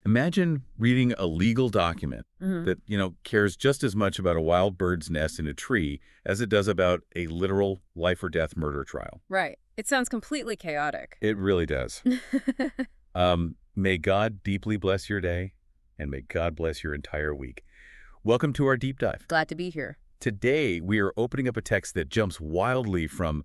Imagine reading a legal document Hmm. that, cares just as much about a wild bird's nest in a tree as it does about a literal life or death murder trial. Right. It sounds completely chaotic. It really does. May God deeply bless your day, and may God bless your entire week. Welcome to our deep dive. Glad to be here. Today, we are opening up a text that jumps wildly from,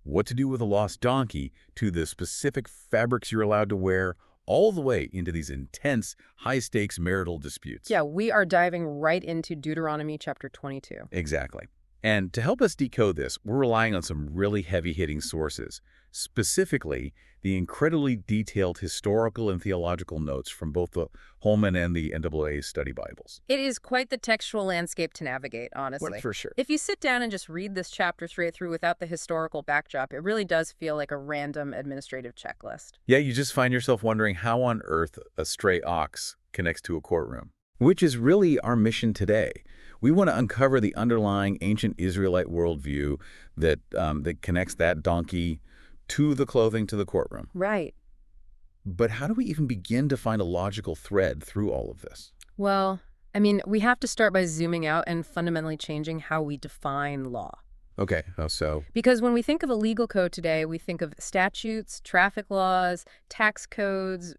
what to do with a lost donkey to the specific fabrics you're allowed to wear, all the way into these intense, high-stakes marital disputes. Yeah, we are diving right into Deuteronomy chapter 22. Exactly. And to help us decode this, we're relying on some really heavy-hitting sources, specifically the incredibly detailed historical and theological notes from both the Holman and the NAA study Bibles. It is quite the textual landscape to navigate, honestly. Well, for sure. If you sit down and just read this chapter straight through without the historical backdrop, it really does feel like a random administrative checklist. Yeah, you just find yourself wondering how on earth a stray ox connects to a courtroom, which is really our mission today. We want to uncover the underlying ancient Israelite worldview that connects that donkey to the clothing to the courtroom. Right. But how do we even begin to find a logical thread through all of this? Well, we have to start by zooming out and fundamentally changing how we define law. Okay, how so? Because when we think of a legal code today, we think of statutes, traffic laws, tax codes,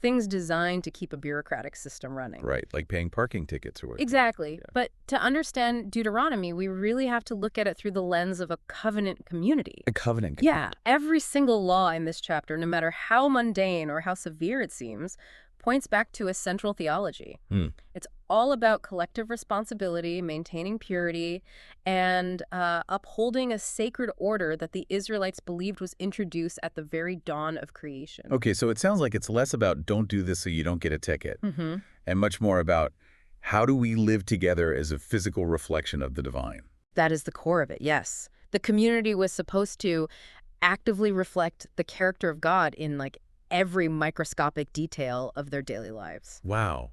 things designed to keep a bureaucratic system running. Right, like paying parking tickets or what? Exactly. Yeah. But to understand Deuteronomy, we really have to look at it through the lens of a covenant community. A covenant. Yeah, every single law in this chapter, no matter how mundane or how severe it seems, points back to a central theology. It's all about collective responsibility, maintaining purity, and upholding a sacred order that the Israelites believed was introduced at the very dawn of creation. Okay, so it sounds like it's less about don't do this so you don't get a ticket, and much more about how do we live together as a physical reflection of the divine. That is the core of it, yes. The community was supposed to actively reflect the character of God in every microscopic detail of their daily lives. Wow.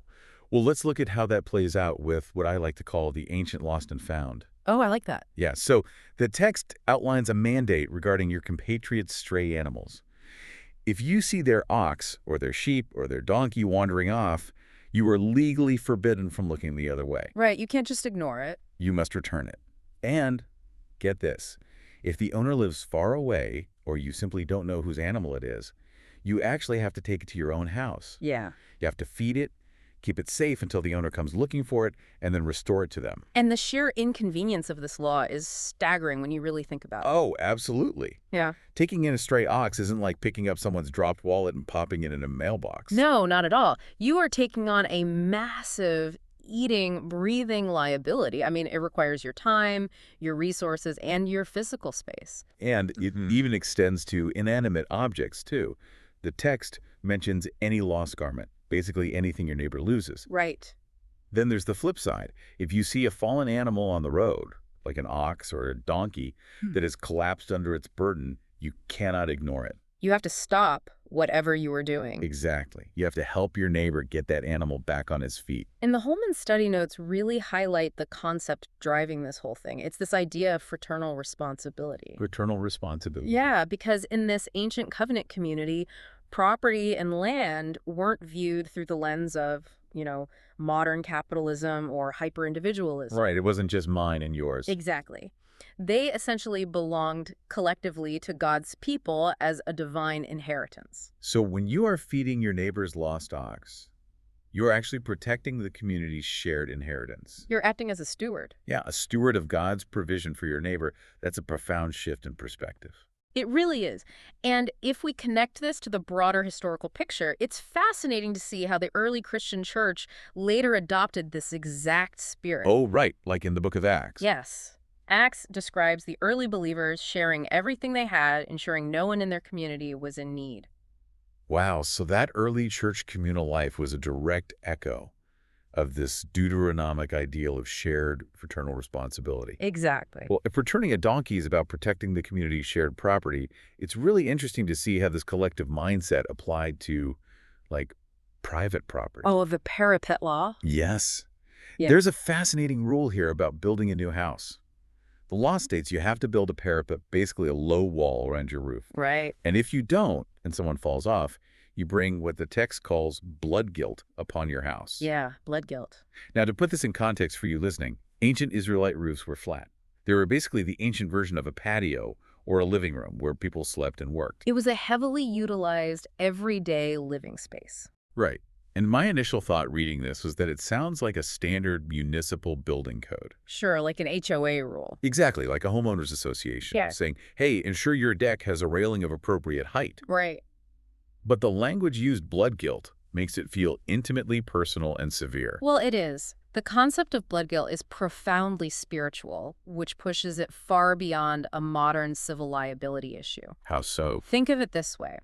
Well, let's look at how that plays out with what I like to call the ancient lost and found. Oh, I like that. Yeah, so the text outlines a mandate regarding your compatriots' stray animals. If you see their ox or their sheep or their donkey wandering off, you are legally forbidden from looking the other way. Right, you can't just ignore it. You must return it. And, get this, if the owner lives far away or you simply don't know whose animal it is, you actually have to take it to your own house. Yeah. You have to feed it, keep it safe until the owner comes looking for it, and then restore it to them. And the sheer inconvenience of this law is staggering when you really think about it. Oh, absolutely. Yeah. Taking in a stray ox isn't like picking up someone's dropped wallet and popping it in a mailbox. No, not at all. You are taking on a massive eating, breathing liability. It requires your time, your resources, and your physical space. And it even extends to inanimate objects, too. The text mentions any lost garment, basically anything your neighbor loses. Right. Then there's the flip side. If you see a fallen animal on the road, like an ox or a donkey, that has collapsed under its burden, you cannot ignore it. You have to stop whatever you are doing. Exactly. You have to help your neighbor get that animal back on his feet. And the Holman study notes really highlight the concept driving this whole thing. It's this idea of fraternal responsibility. Fraternal responsibility. Yeah, because in this ancient covenant community, property and land weren't viewed through the lens of, modern capitalism or hyper-individualism. Right. It wasn't just mine and yours. Exactly. They essentially belonged collectively to God's people as a divine inheritance. So when you are feeding your neighbor's lost ox, you're actually protecting the community's shared inheritance. You're acting as a steward. Yeah, a steward of God's provision for your neighbor. That's a profound shift in perspective. It really is. And if we connect this to the broader historical picture, it's fascinating to see how the early Christian church later adopted this exact spirit. Oh, right, like in the book of Acts. Yes. Acts describes the early believers sharing everything they had, ensuring no one in their community was in need. Wow, so that early church communal life was a direct echo of this Deuteronomic ideal of shared fraternal responsibility. Exactly. Well, if returning a donkey is about protecting the community's shared property, it's really interesting to see how this collective mindset applied to, private property. Oh, the parapet law? Yes. Yeah. There's a fascinating rule here about building a new house. The law states you have to build a parapet, basically a low wall around your roof. Right. And if you don't, and someone falls off, You bring what the text calls blood guilt upon your house. Yeah, blood guilt. Now, to put this in context for you listening, ancient Israelite roofs were flat. They were basically the ancient version of a patio or a living room where people slept and worked. It was a heavily utilized, everyday living space. Right. And my initial thought reading this was that it sounds like a standard municipal building code. Sure, like an HOA rule. Exactly, like a homeowners association Yeah. saying, hey, ensure your deck has a railing of appropriate height. Right. But the language used blood guilt makes it feel intimately personal and severe. Well, it is. The concept of blood guilt is profoundly spiritual, which pushes it far beyond a modern civil liability issue. How so? Think of it this way.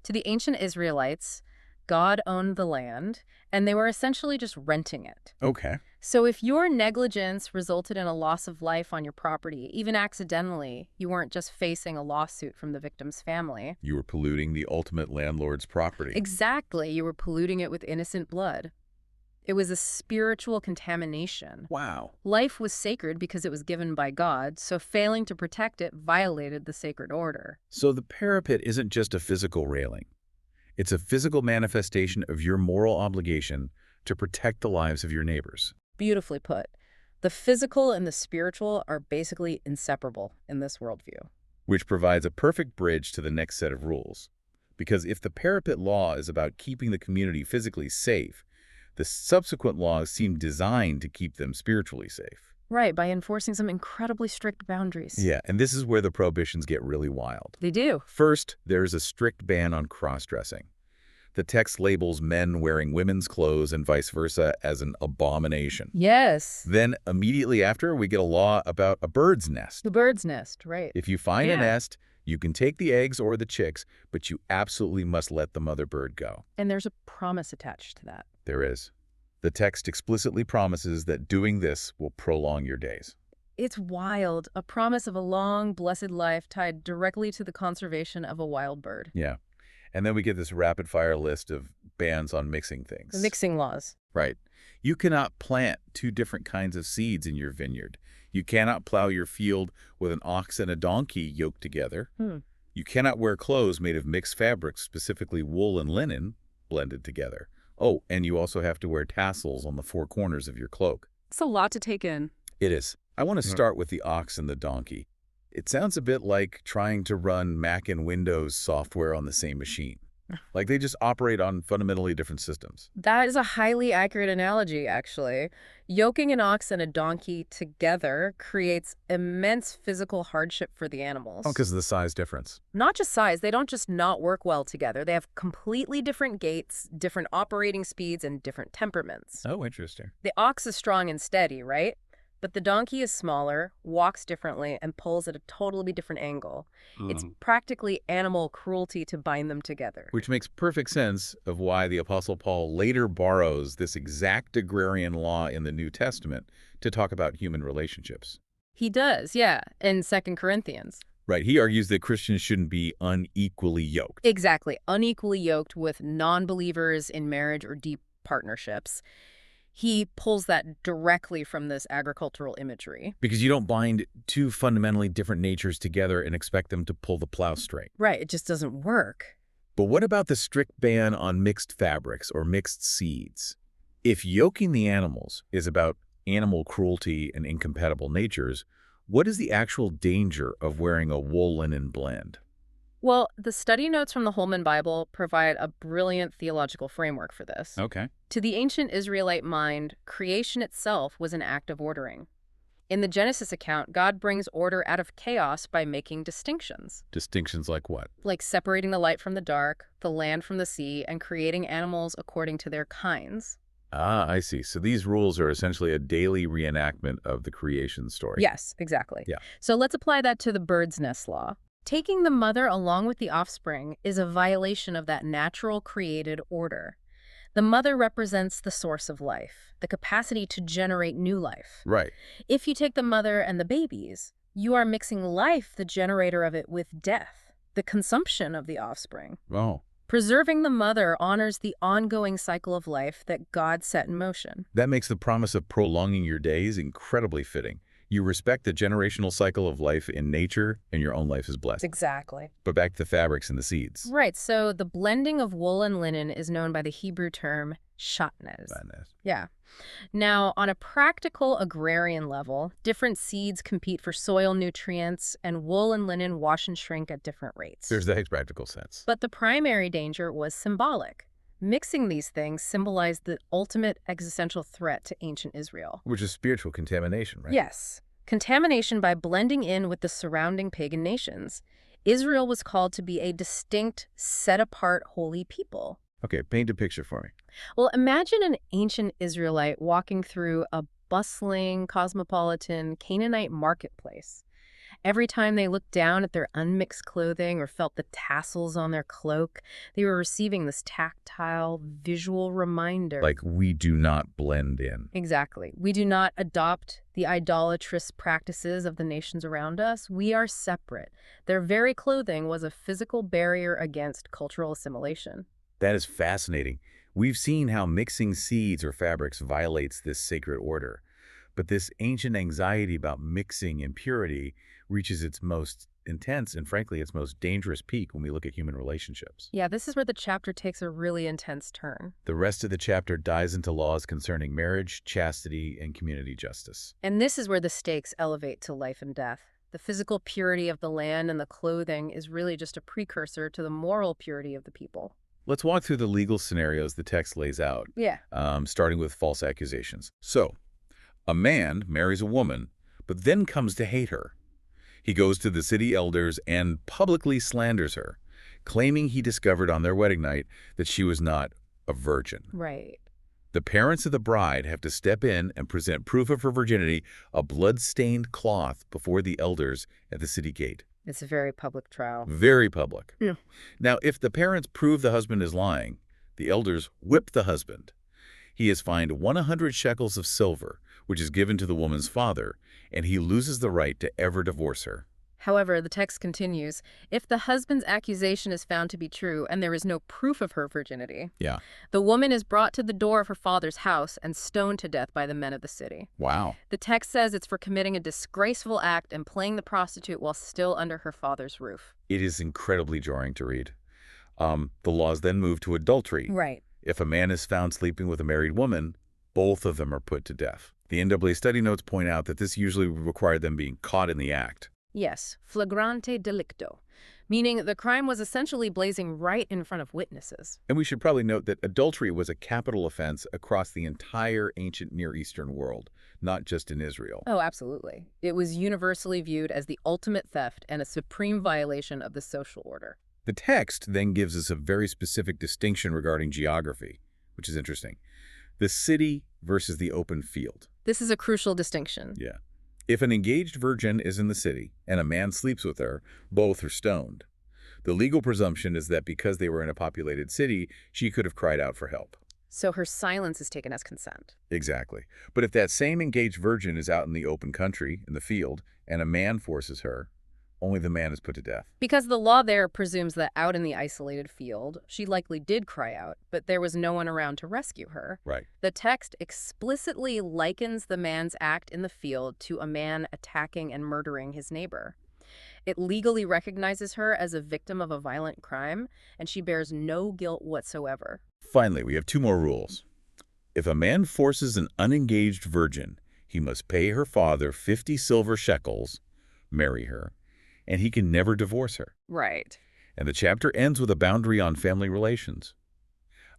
To the ancient Israelites, God owned the land, and they were essentially just renting it. Okay. So if your negligence resulted in a loss of life on your property, even accidentally, you weren't just facing a lawsuit from the victim's family. You were polluting the ultimate landlord's property. Exactly, you were polluting it with innocent blood. It was a spiritual contamination. Wow. Life was sacred because it was given by God, so failing to protect it violated the sacred order. So the parapet isn't just a physical railing. It's a physical manifestation of your moral obligation to protect the lives of your neighbors. Beautifully put. The physical and the spiritual are basically inseparable in this worldview. Which provides a perfect bridge to the next set of rules. Because if the parapet law is about keeping the community physically safe, the subsequent laws seem designed to keep them spiritually safe. Right, by enforcing some incredibly strict boundaries. Yeah, and this is where the prohibitions get really wild. They do. First, there's a strict ban on cross-dressing. The text labels men wearing women's clothes and vice versa as an abomination. Yes. Then, immediately after, we get a law about a bird's nest. The bird's nest, right. If you find a Yeah. nest, you can take the eggs or the chicks, but you absolutely must let the mother bird go. And there's a promise attached to that. There is. The text explicitly promises that doing this will prolong your days. It's wild. A promise of a long, blessed life tied directly to the conservation of a wild bird. Yeah. And then we get this rapid-fire list of bans on mixing things. The mixing laws. Right. You cannot plant two different kinds of seeds in your vineyard. You cannot plow your field with an ox and a donkey yoked together. You cannot wear clothes made of mixed fabrics, specifically wool and linen, blended together. Oh, and you also have to wear tassels on the four corners of your cloak. It's a lot to take in. It is. I want to start with the ox and the donkey. It sounds a bit like trying to run Mac and Windows software on the same machine. Like they just operate on fundamentally different systems. That is a highly accurate analogy, actually. Yoking an ox and a donkey together creates immense physical hardship for the animals. Oh, because of the size difference. Not just size, they don't just not work well together. They have completely different gaits, different operating speeds, and different temperaments. Oh, interesting. The ox is strong and steady, right? But the donkey is smaller, walks differently, and pulls at a totally different angle. It's practically animal cruelty to bind them together. Which makes perfect sense of why the Apostle Paul later borrows this exact agrarian law in the New Testament to talk about human relationships. He does, yeah, in 2 Corinthians. Right. He argues that Christians shouldn't be unequally yoked. Exactly. Unequally yoked with non-believers in marriage or deep partnerships. He pulls that directly from this agricultural imagery. Because you don't bind two fundamentally different natures together and expect them to pull the plow straight. Right, it just doesn't work. But what about the strict ban on mixed fabrics or mixed seeds? If yoking the animals is about animal cruelty and incompatible natures, what is the actual danger of wearing a wool linen blend? Well, the study notes from the Holman Bible provide a brilliant theological framework for this. Okay. To the ancient Israelite mind, creation itself was an act of ordering. In the Genesis account, God brings order out of chaos by making distinctions. Distinctions like what? Like separating the light from the dark, the land from the sea, and creating animals according to their kinds. Ah, I see. So these rules are essentially a daily reenactment of the creation story. Yes, exactly. Yeah. So let's apply that to the bird's nest law. Taking the mother along with the offspring is a violation of that natural created order. The mother represents the source of life, the capacity to generate new life. Right. If you take the mother and the babies, you are mixing life, the generator of it, with death, the consumption of the offspring. Oh. Preserving the mother honors the ongoing cycle of life that God set in motion. That makes the promise of prolonging your days incredibly fitting. You respect the generational cycle of life in nature, and your own life is blessed. Exactly. But back to the fabrics and the seeds. Right, so the blending of wool and linen is known by the Hebrew term shatnez. Yeah. Now, on a practical agrarian level, different seeds compete for soil nutrients, and wool and linen wash and shrink at different rates. There's that practical sense. But the primary danger was symbolic. Mixing these things symbolized the ultimate existential threat to ancient Israel. Which is spiritual contamination, right? Yes. Contamination by blending in with the surrounding pagan nations. Israel was called to be a distinct, set-apart, holy people. Okay, paint a picture for me. Well, imagine an ancient Israelite walking through a bustling, cosmopolitan Canaanite marketplace. Every time they looked down at their unmixed clothing or felt the tassels on their cloak, they were receiving this tactile, visual reminder. Like, we do not blend in. Exactly. We do not adopt the idolatrous practices of the nations around us. We are separate. Their very clothing was a physical barrier against cultural assimilation. That is fascinating. We've seen how mixing seeds or fabrics violates this sacred order. But this ancient anxiety about mixing impurity reaches its most intense and, frankly, its most dangerous peak when we look at human relationships. Yeah, this is where the chapter takes a really intense turn. The rest of the chapter dives into laws concerning marriage, chastity, and community justice. And this is where the stakes elevate to life and death. The physical purity of the land and the clothing is really just a precursor to the moral purity of the people. Let's walk through the legal scenarios the text lays out, Yeah. starting with false accusations. So, a man marries a woman, but then comes to hate her. He goes to the city elders and publicly slanders her, claiming he discovered on their wedding night that she was not a virgin. Right. The parents of the bride have to step in and present proof of her virginity, a blood-stained cloth, before the elders at the city gate. It's a very public trial. Very public. Yeah. Now, if the parents prove the husband is lying, the elders whip the husband. He is fined 100 shekels of silver, which is given to the woman's father, and he loses the right to ever divorce her. However, the text continues, if the husband's accusation is found to be true and there is no proof of her virginity, the woman is brought to the door of her father's house and stoned to death by the men of the city. Wow. The text says it's for committing a disgraceful act and playing the prostitute while still under her father's roof. It is incredibly jarring to read. The laws then move to adultery. Right. If a man is found sleeping with a married woman, both of them are put to death. The NAA study notes point out that this usually would require them being caught in the act. Yes, flagrante delicto, meaning the crime was essentially blazing right in front of witnesses. And we should probably note that adultery was a capital offense across the entire ancient Near Eastern world, not just in Israel. Oh, absolutely. It was universally viewed as the ultimate theft and a supreme violation of the social order. The text then gives us a very specific distinction regarding geography, which is interesting. The city versus the open field. This is a crucial distinction. Yeah. If an engaged virgin is in the city and a man sleeps with her, both are stoned. The legal presumption is that because they were in a populated city, she could have cried out for help. So her silence is taken as consent. Exactly. But if that same engaged virgin is out in the open country, in the field, and a man forces her, only the man is put to death. Because the law there presumes that out in the isolated field, she likely did cry out, but there was no one around to rescue her. Right. The text explicitly likens the man's act in the field to a man attacking and murdering his neighbor. It legally recognizes her as a victim of a violent crime, and she bears no guilt whatsoever. Finally, we have two more rules. If a man forces an unengaged virgin, he must pay her father 50 silver shekels, marry her, and he can never divorce her. Right. And the chapter ends with a boundary on family relations.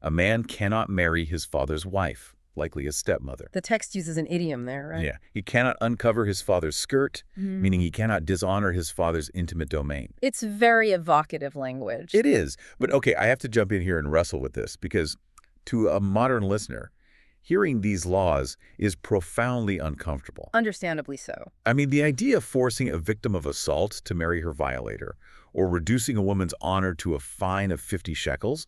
A man cannot marry his father's wife, likely his stepmother. The text uses an idiom there, right? Yeah. He cannot uncover his father's skirt, meaning he cannot dishonor his father's intimate domain. It's very evocative language. It is. But okay, I have to jump in here and wrestle with this because to a modern listener, hearing these laws is profoundly uncomfortable. Understandably so. I mean, the idea of forcing a victim of assault to marry her violator or reducing a woman's honor to a fine of 50 shekels,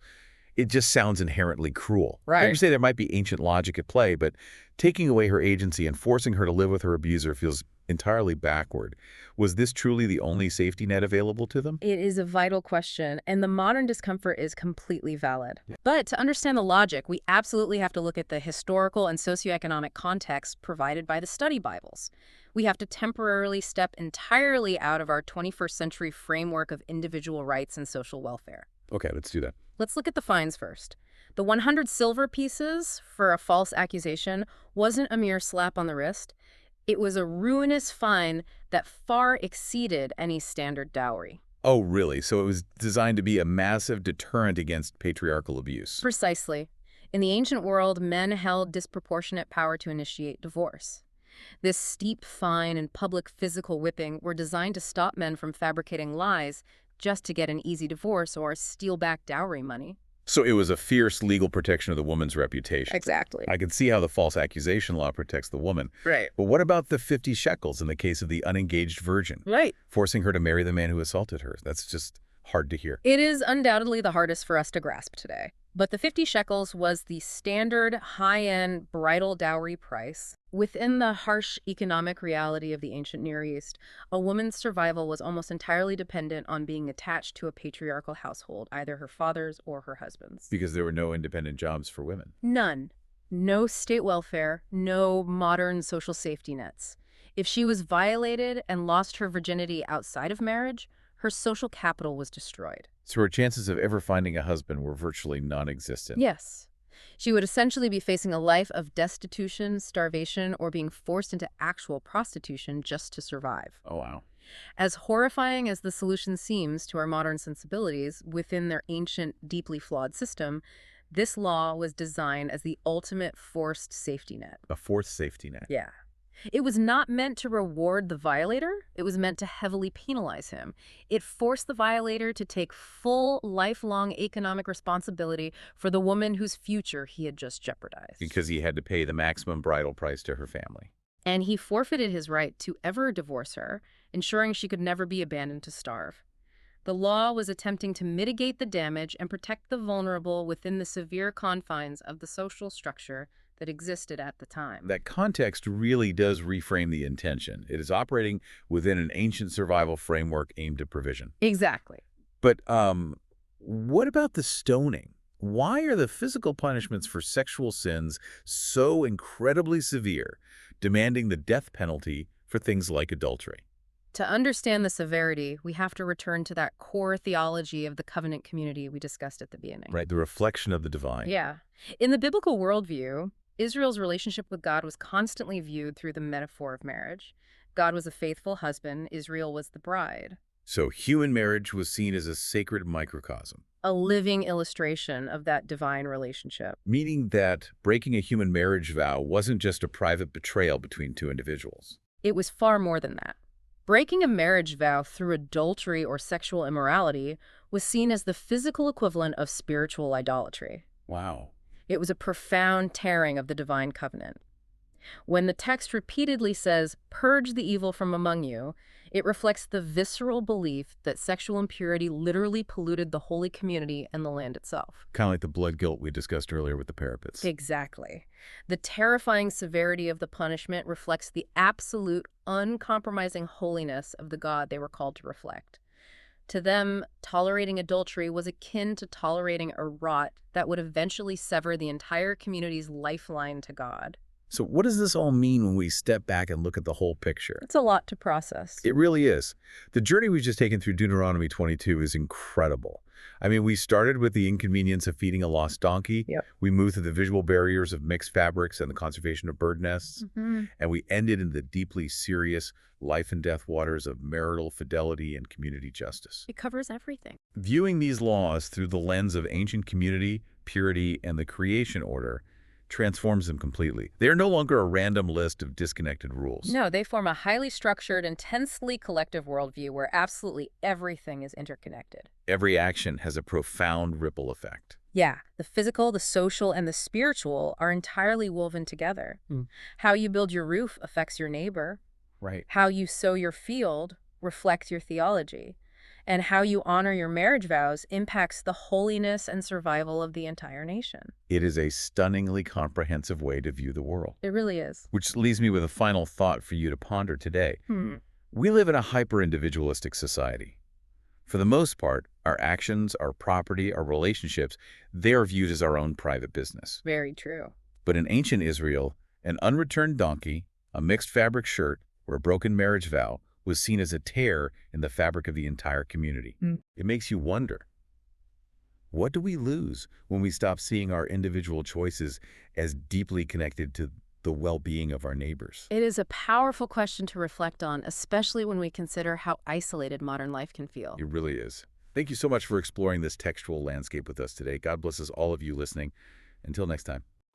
It just sounds inherently cruel. I Right. understand there might be ancient logic at play, but taking away her agency and forcing her to live with her abuser feels entirely backward. Was this truly the only safety net available to them? It is a vital question, and the modern discomfort is completely valid. But to understand the logic, we absolutely have to look at the historical and socioeconomic context provided by the study Bibles. We have to temporarily step entirely out of our 21st century framework of individual rights and social welfare. Okay, let's do that. Let's look at the fines first. The 100 silver pieces for a false accusation wasn't a mere slap on the wrist. It was a ruinous fine that far exceeded any standard dowry. Oh, really? So it was designed to be a massive deterrent against patriarchal abuse. Precisely. In the ancient world, men held disproportionate power to initiate divorce. This steep fine and public physical whipping were designed to stop men from fabricating lies just to get an easy divorce or steal back dowry money. So it was a fierce legal protection of the woman's reputation. Exactly. I can see how the false accusation law protects the woman. Right. But what about the 50 shekels in the case of the unengaged virgin? Right. Forcing her to marry the man who assaulted her. That's just hard to hear. It is undoubtedly the hardest for us to grasp today. But the 50 shekels was the standard high-end bridal dowry price. Within the harsh economic reality of the ancient Near East, a woman's survival was almost entirely dependent on being attached to a patriarchal household, either her father's or her husband's. Because there were no independent jobs for women. None. No state welfare, no modern social safety nets. If she was violated and lost her virginity outside of marriage, her social capital was destroyed. So her chances of ever finding a husband were virtually non-existent. Yes. She would essentially be facing a life of destitution, starvation, or being forced into actual prostitution just to survive. Oh, wow. As horrifying as the solution seems to our modern sensibilities within their ancient, deeply flawed system, this law was designed as the ultimate forced safety net. A fourth safety net. Yeah. It was not meant to reward the violator. It was meant to heavily penalize him. It forced the violator to take full, lifelong economic responsibility for the woman whose future he had just jeopardized. Because he had to pay the maximum bridal price to her family. And he forfeited his right to ever divorce her, ensuring she could never be abandoned to starve. The law was attempting to mitigate the damage and protect the vulnerable within the severe confines of the social structure that existed at the time. That context really does reframe the intention. It is operating within an ancient survival framework aimed at provision. Exactly. But what about the stoning? Why are the physical punishments for sexual sins so incredibly severe, demanding the death penalty for things like adultery? To understand the severity, we have to return to that core theology of the covenant community we discussed at the beginning. Right, the reflection of the divine. Yeah. In the biblical worldview, Israel's relationship with God was constantly viewed through the metaphor of marriage. God was a faithful husband, Israel was the bride. So human marriage was seen as a sacred microcosm. A living illustration of that divine relationship. Meaning that breaking a human marriage vow wasn't just a private betrayal between two individuals. It was far more than that. Breaking a marriage vow through adultery or sexual immorality was seen as the physical equivalent of spiritual idolatry. Wow. It was a profound tearing of the divine covenant. When the text repeatedly says, "Purge the evil from among you," it reflects the visceral belief that sexual impurity literally polluted the holy community and the land itself. Kind of like the blood guilt we discussed earlier with the parapets. Exactly. The terrifying severity of the punishment reflects the absolute, uncompromising holiness of the God they were called to reflect. To them, tolerating adultery was akin to tolerating a rot that would eventually sever the entire community's lifeline to God. So what does this all mean when we step back and look at the whole picture? It's a lot to process. It really is. The journey we've just taken through Deuteronomy 22 is incredible. I mean, we started with the inconvenience of feeding a lost donkey. Yep. We moved through the visual barriers of mixed fabrics and the conservation of bird nests. And we ended in the deeply serious life and death waters of marital fidelity and community justice. It covers everything. Viewing these laws through the lens of ancient community, purity, and the creation order transforms them completely. They are no longer a random list of disconnected rules. No, they form a highly structured, intensely collective worldview where absolutely everything is interconnected. Every action has a profound ripple effect. Yeah, the physical, the social, and the spiritual are entirely woven together. How you build your roof affects your neighbor. Right. How you sow your field reflects your theology. And how you honor your marriage vows impacts the holiness and survival of the entire nation. It is a stunningly comprehensive way to view the world. It really is. Which leaves me with a final thought for you to ponder today. Hmm. We live in a hyper-individualistic society. For the most part, our actions, our property, our relationships, they are viewed as our own private business. Very true. But in ancient Israel, an unreturned donkey, a mixed fabric shirt, or a broken marriage vow was seen as a tear in the fabric of the entire community. It makes you wonder, what do we lose when we stop seeing our individual choices as deeply connected to the well-being of our neighbors? It is a powerful question to reflect on, especially when we consider how isolated modern life can feel. It really is. Thank you so much for exploring this textual landscape with us today. God blesses all of you listening. Until next time.